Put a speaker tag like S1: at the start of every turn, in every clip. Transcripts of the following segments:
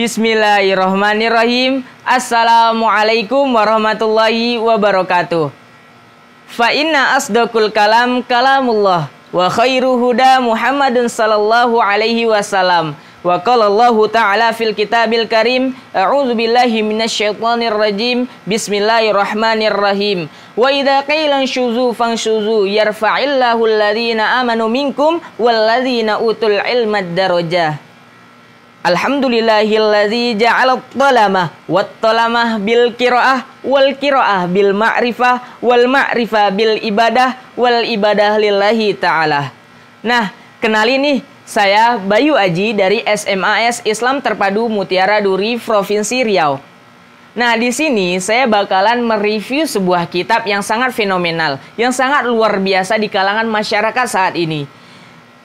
S1: Bismillahirrahmanirrahim. Assalamualaikum warahmatullahi wabarakatuh. Fa inna asdaqul kalam kalamullah wa khairu huda Muhammadun sallallahu alaihi wasallam. Wa qala Allahu ta'ala fil kitabil karim, a'udzu billahi minasyaitonir rajim. Bismillahirrahmanirrahim. Wa idza qila syuzu fanshuzu yarfa'illahu alladhina amanu minkum walladzina utul ilma darajah. Alhamdulillahilladzi ja'ala at-talamah wat-talamah bil qiraah wal qiraah bil ma'rifah wal ma'rifah bil ibadah wal ibadah lillahi ta'ala. Nah, kenalin nih, saya Bayu Aji dari SMAS Islam Terpadu Mutiara Duri Provinsi Riau. Nah, di sini saya bakalan mereview sebuah kitab yang sangat fenomenal, yang sangat luar biasa di kalangan masyarakat saat ini.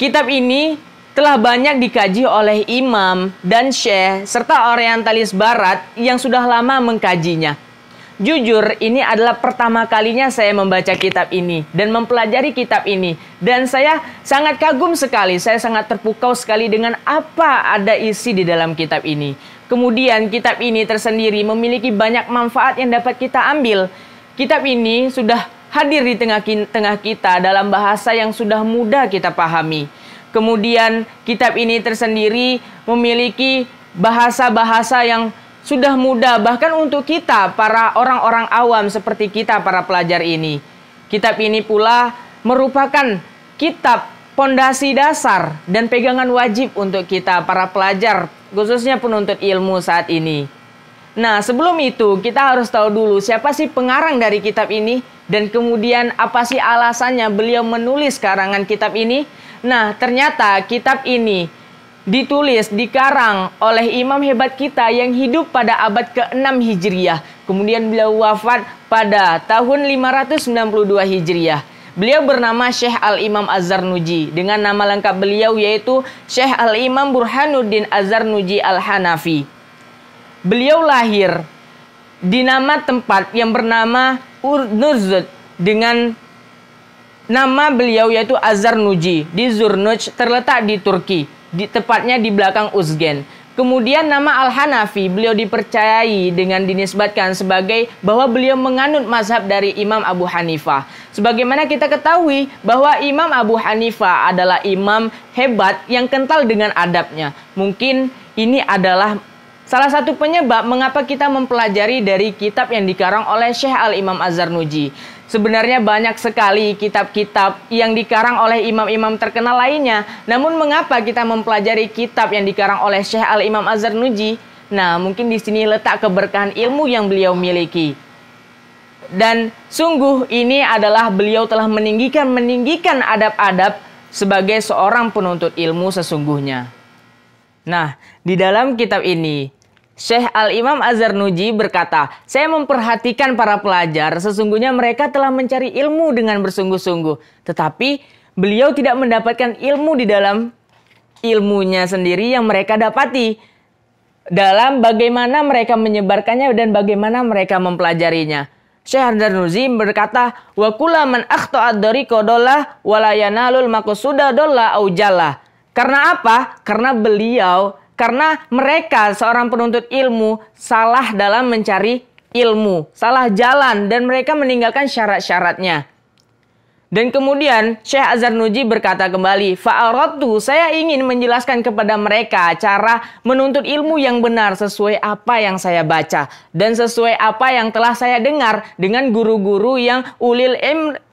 S1: Kitab ini telah banyak dikaji oleh imam dan syekh serta orientalis barat yang sudah lama mengkajinya. Jujur, ini adalah pertama kalinya saya membaca kitab ini dan mempelajari kitab ini. Dan saya sangat kagum sekali, saya sangat terpukau sekali dengan apa ada isi di dalam kitab ini. Kemudian kitab ini tersendiri memiliki banyak manfaat yang dapat kita ambil. Kitab ini sudah hadir di tengah kita dalam bahasa yang sudah mudah kita pahami. Kemudian kitab ini tersendiri memiliki bahasa-bahasa yang sudah mudah bahkan untuk kita para orang-orang awam seperti kita para pelajar ini. Kitab ini pula merupakan kitab pondasi dasar dan pegangan wajib untuk kita para pelajar, khususnya penuntut ilmu saat ini. Nah, sebelum itu kita harus tahu dulu siapa sih pengarang dari kitab ini dan kemudian apa sih alasannya beliau menulis karangan kitab ini. Nah, ternyata kitab ini ditulis, dikarang oleh imam hebat kita yang hidup pada abad ke-6 Hijriah. Kemudian beliau wafat pada tahun 592 Hijriah. Beliau bernama Syekh Al-Imam Az-Zarnuji. Dengan nama lengkap beliau yaitu Syekh Al-Imam Burhanuddin Az-Zarnuji Al-Hanafi. Beliau lahir di nama tempat yang bernama Urnuzd dengan nama beliau yaitu Az-Zarnuji di Zurnuj, terletak di Turki, tepatnya di belakang Uzgen. Kemudian nama Al-Hanafi beliau dipercayai dengan dinisbatkan sebagai bahwa beliau menganut mazhab dari Imam Abu Hanifah. Sebagaimana kita ketahui bahwa Imam Abu Hanifah adalah imam hebat yang kental dengan adabnya. Mungkin ini adalah salah satu penyebab mengapa kita mempelajari dari kitab yang dikarang oleh Syekh Al-Imam Az-Zarnuji. Sebenarnya banyak sekali kitab-kitab yang dikarang oleh imam-imam terkenal lainnya. Namun mengapa kita mempelajari kitab yang dikarang oleh Syekh Al-Imam Az-Zarnuji? Nah, mungkin di sini letak keberkahan ilmu yang beliau miliki. Dan sungguh ini adalah beliau telah meninggikan adab-adab sebagai seorang penuntut ilmu sesungguhnya. Nah, di dalam kitab ini Syekh Al-Imam Az-Zarnuji berkata, saya memperhatikan para pelajar, sesungguhnya mereka telah mencari ilmu dengan bersungguh-sungguh. Tetapi beliau tidak mendapatkan ilmu di dalam ilmunya sendiri yang mereka dapati. Dalam bagaimana mereka menyebarkannya dan bagaimana mereka mempelajarinya. Syekh Az-Zarnuji berkata, wa kullaman akhta'ad dariqa dollah wa la yanalul maqsuda dollah au jallah. Karena apa? Karena mereka seorang penuntut ilmu salah dalam mencari ilmu, salah jalan dan mereka meninggalkan syarat-syaratnya. Dan kemudian Syekh Az-Zarnuji berkata kembali, fa'aradtu, saya ingin menjelaskan kepada mereka cara menuntut ilmu yang benar sesuai apa yang saya baca dan sesuai apa yang telah saya dengar dengan guru-guru yang ulil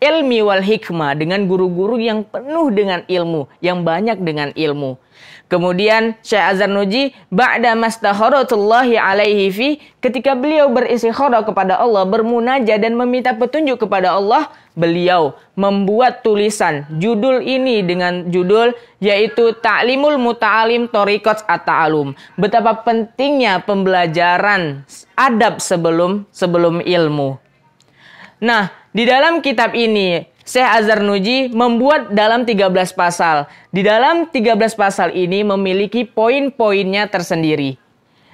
S1: ilmi wal hikmah, dengan guru-guru yang penuh dengan ilmu, yang banyak dengan ilmu. Kemudian Syekh Az-Zarnuji ba'da mastakharatullahi alaihi fi, ketika beliau beristikharah kepada Allah, bermunajat dan meminta petunjuk kepada Allah, beliau membuat tulisan judul ini dengan judul yaitu Ta'limul Muta'alim Thariqat At-Ta'alum. Betapa pentingnya pembelajaran adab sebelum ilmu. Nah, di dalam kitab ini Syekh Az-Zarnuji membuat dalam 13 pasal. Di dalam 13 pasal ini memiliki poin-poinnya tersendiri.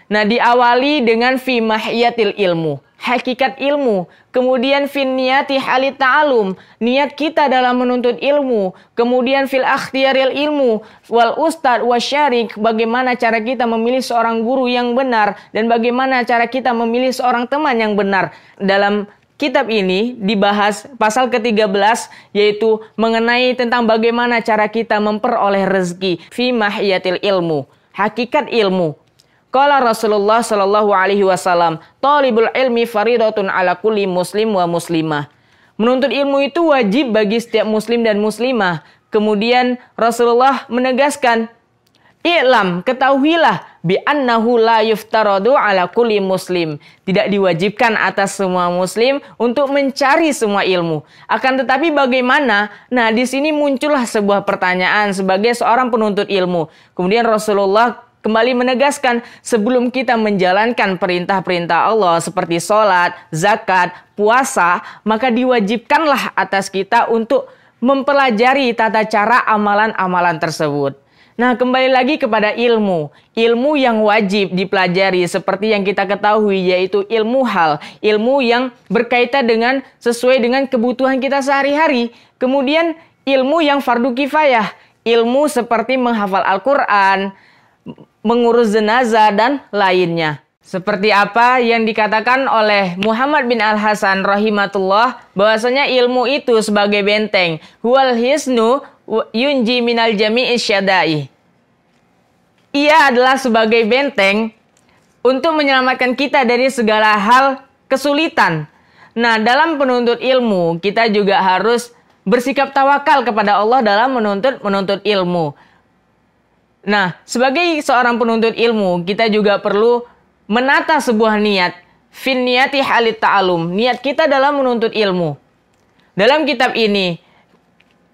S1: Nah, diawali dengan fi mahiyatil ilmu. hakikat ilmu. Kemudian fin niyati halit ta'alum, niat kita dalam menuntut ilmu. Kemudian fil akhtiyaril ilmu wal ustad wasyarik, bagaimana cara kita memilih seorang guru yang benar dan bagaimana cara kita memilih seorang teman yang benar. Dalam kitab ini dibahas pasal ke-13, yaitu mengenai tentang bagaimana cara kita memperoleh rezeki fi mahiyatil ilmu, hakikat ilmu. Qala Rasulullah sallallahu alaihi wasallam, "Talibul ilmi faridatun ala kulli muslim wa muslimah." Menuntut ilmu itu wajib bagi setiap muslim dan muslimah. Kemudian Rasulullah menegaskan, "I'lam, ketahuilah bi annahu la yuftaradu ala kulli muslim." Tidak diwajibkan atas semua muslim untuk mencari semua ilmu. Akan tetapi bagaimana? Nah, di sini muncullah sebuah pertanyaan sebagai seorang penuntut ilmu. Kemudian Rasulullah kembali menegaskan, sebelum kita menjalankan perintah-perintah Allah seperti sholat, zakat, puasa, maka diwajibkanlah atas kita untuk mempelajari tata cara amalan-amalan tersebut. Nah, kembali lagi kepada ilmu. Ilmu yang wajib dipelajari seperti yang kita ketahui, yaitu ilmu hal. Ilmu yang berkaitan dengan sesuai dengan kebutuhan kita sehari-hari. Kemudian ilmu yang fardu kifayah. Ilmu seperti menghafal Al-Quran, mengurus jenazah dan lainnya. Seperti apa yang dikatakan oleh Muhammad bin Al-Hasan rahimatullah, bahwasanya ilmu itu sebagai benteng. Huwal hisnu yunji minal jami'i syadai. Ia adalah sebagai benteng untuk menyelamatkan kita dari segala hal kesulitan. Nah, dalam penuntut ilmu, kita juga harus bersikap tawakal kepada Allah dalam menuntut ilmu. Nah, sebagai seorang penuntut ilmu, kita juga perlu menata sebuah niat. Fin niyati halit ta'alum, niat kita dalam menuntut ilmu. Dalam kitab ini,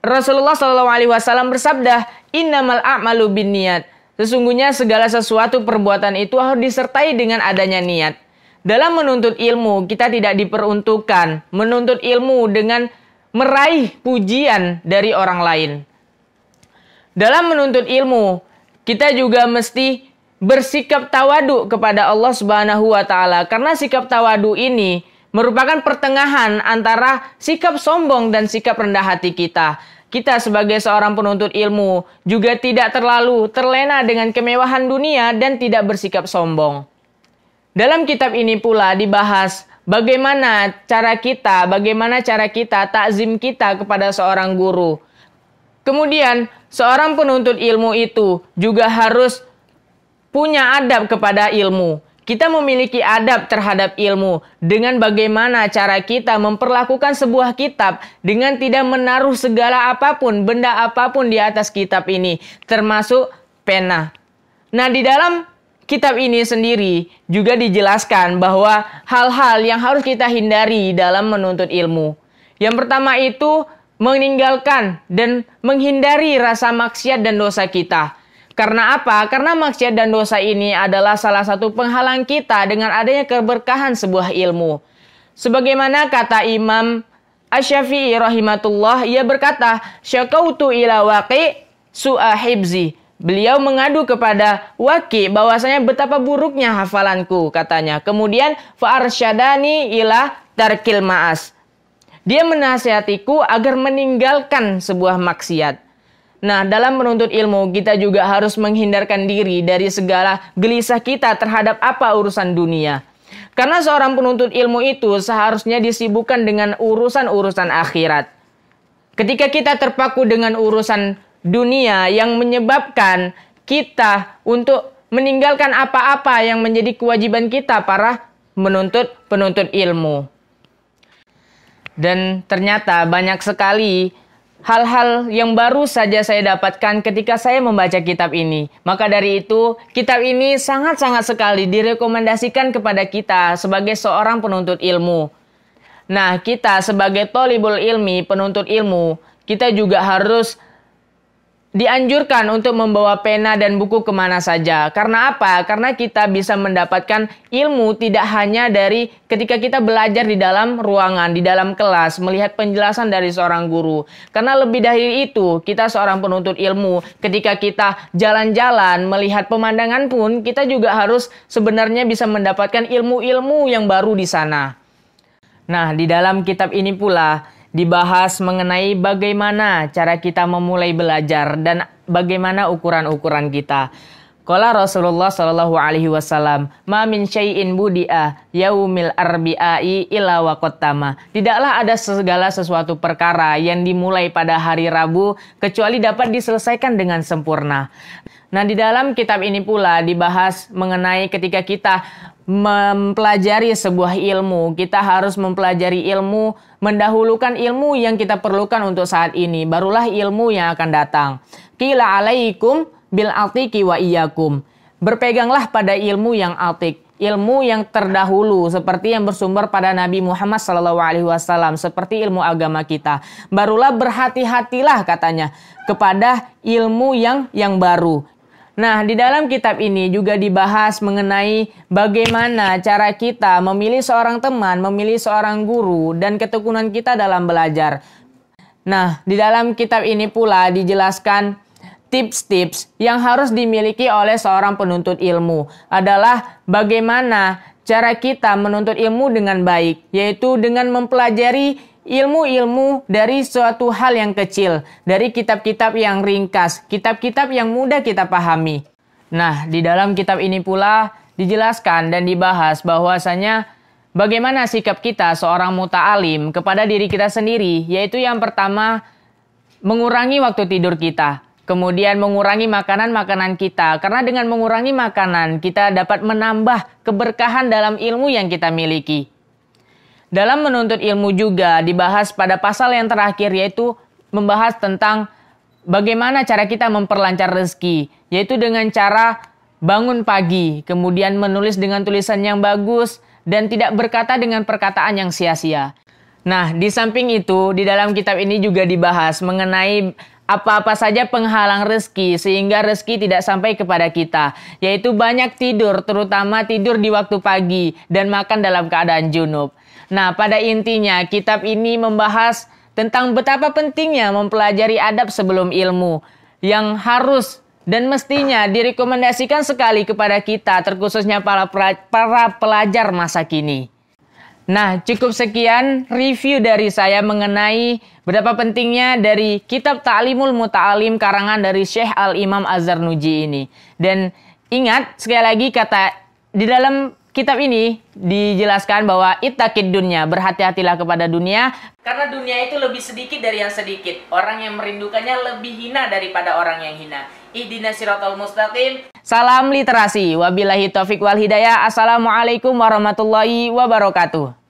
S1: Rasulullah SAW bersabda, "Innamal a'malu bin niat." Sesungguhnya segala sesuatu perbuatan itu harus disertai dengan adanya niat. Dalam menuntut ilmu, kita tidak diperuntukkan menuntut ilmu dengan meraih pujian dari orang lain. Dalam menuntut ilmu, kita juga mesti bersikap tawadu kepada Allah Subhanahu wa taala, karena sikap tawadu ini merupakan pertengahan antara sikap sombong dan sikap rendah hati kita. Kita sebagai seorang penuntut ilmu juga tidak terlalu terlena dengan kemewahan dunia dan tidak bersikap sombong. Dalam kitab ini pula dibahas bagaimana cara kita takzim kita kepada seorang guru. Kemudian seorang penuntut ilmu itu juga harus punya adab kepada ilmu. Kita memiliki adab terhadap ilmu dengan bagaimana cara kita memperlakukan sebuah kitab dengan tidak menaruh segala apapun, benda apapun di atas kitab ini, termasuk pena. Nah, di dalam kitab ini sendiri juga dijelaskan bahwa hal-hal yang harus kita hindari dalam menuntut ilmu. Yang pertama itu meninggalkan dan menghindari rasa maksiat dan dosa kita. Karena apa? Karena maksiat dan dosa ini adalah salah satu penghalang kita dengan adanya keberkahan sebuah ilmu. Sebagaimana kata Imam Asy-Syafi'i rahimatullah, ia berkata, "Syakautu ila Waqi' su'a hibzi." Beliau mengadu kepada Waqi' bahwasanya betapa buruknya hafalanku, katanya. Kemudian fa'arsyadani ila tarkil ma'as. Dia menasihatiku agar meninggalkan sebuah maksiat. Nah, dalam menuntut ilmu, kita juga harus menghindarkan diri dari segala gelisah kita terhadap apa urusan dunia. Karena seorang penuntut ilmu itu seharusnya disibukkan dengan urusan-urusan akhirat. Ketika kita terpaku dengan urusan dunia yang menyebabkan kita untuk meninggalkan apa-apa yang menjadi kewajiban kita para penuntut ilmu. Dan ternyata banyak sekali hal-hal yang baru saja saya dapatkan ketika saya membaca kitab ini. Maka dari itu, kitab ini sangat-sangat sekali direkomendasikan kepada kita sebagai seorang penuntut ilmu. Nah, kita sebagai thalibul ilmi, penuntut ilmu, kita juga harus dianjurkan untuk membawa pena dan buku kemana saja. Karena apa? Karena kita bisa mendapatkan ilmu tidak hanya dari ketika kita belajar di dalam ruangan, di dalam kelas, melihat penjelasan dari seorang guru. Karena lebih dari itu, kita seorang penuntut ilmu, ketika kita jalan-jalan, melihat pemandangan pun, kita juga harus sebenarnya bisa mendapatkan ilmu-ilmu yang baru di sana. Nah, di dalam kitab ini pula dibahas mengenai bagaimana cara kita memulai belajar dan bagaimana ukuran-ukuran kita. Qala Rasulullah sallallahu alaihi wasallam, "Ma min syai'in budi'a yaumil arbi'i illa waqad tama." Tidaklah ada segala sesuatu perkara yang dimulai pada hari Rabu kecuali dapat diselesaikan dengan sempurna. Nah, di dalam kitab ini pula dibahas mengenai ketika kita mempelajari sebuah ilmu, kita harus mempelajari ilmu, mendahulukan ilmu yang kita perlukan untuk saat ini, barulah ilmu yang akan datang. Qila alaikum bil atiqi wa iyyakum. Berpeganglah pada ilmu yang atik, ilmu yang terdahulu seperti yang bersumber pada Nabi Muhammad SAW, seperti ilmu agama kita. Barulah berhati-hatilah katanya kepada ilmu yang baru. Nah, di dalam kitab ini juga dibahas mengenai bagaimana cara kita memilih seorang teman, memilih seorang guru, dan ketekunan kita dalam belajar. Nah, di dalam kitab ini pula dijelaskan tips-tips yang harus dimiliki oleh seorang penuntut ilmu adalah bagaimana cara kita menuntut ilmu dengan baik, yaitu dengan mempelajari ilmu-ilmu dari suatu hal yang kecil, dari kitab-kitab yang ringkas, kitab-kitab yang mudah kita pahami. Nah, di dalam kitab ini pula dijelaskan dan dibahas bahwasanya bagaimana sikap kita seorang muta'alim kepada diri kita sendiri, yaitu yang pertama, mengurangi waktu tidur kita. Kemudian mengurangi makanan-makanan kita. Karena dengan mengurangi makanan, kita dapat menambah keberkahan dalam ilmu yang kita miliki. Dalam menuntut ilmu juga dibahas pada pasal yang terakhir, yaitu membahas tentang bagaimana cara kita memperlancar rezeki, yaitu dengan cara bangun pagi, kemudian menulis dengan tulisan yang bagus, dan tidak berkata dengan perkataan yang sia-sia. Nah, di samping itu, di dalam kitab ini juga dibahas mengenai apa-apa saja penghalang rezeki sehingga rezeki tidak sampai kepada kita, yaitu banyak tidur, terutama tidur di waktu pagi dan makan dalam keadaan junub. Nah, pada intinya kitab ini membahas tentang betapa pentingnya mempelajari adab sebelum ilmu yang harus dan mestinya direkomendasikan sekali kepada kita, terkhususnya para pelajar masa kini. Nah, cukup sekian review dari saya mengenai betapa pentingnya dari kitab Ta'limul Muta'alim karangan dari Syekh Al-Imam Az-Zarnuji ini. Dan ingat sekali lagi kata di dalam kitab ini dijelaskan bahwa ittaqid dunya, berhati-hatilah kepada dunia, karena dunia itu lebih sedikit dari yang sedikit. Orang yang merindukannya lebih hina daripada orang yang hina. Ihdinas siratal mustaqim. Salam literasi. Wabillahi taufik wal hidayah. Assalamualaikum warahmatullahi wabarakatuh.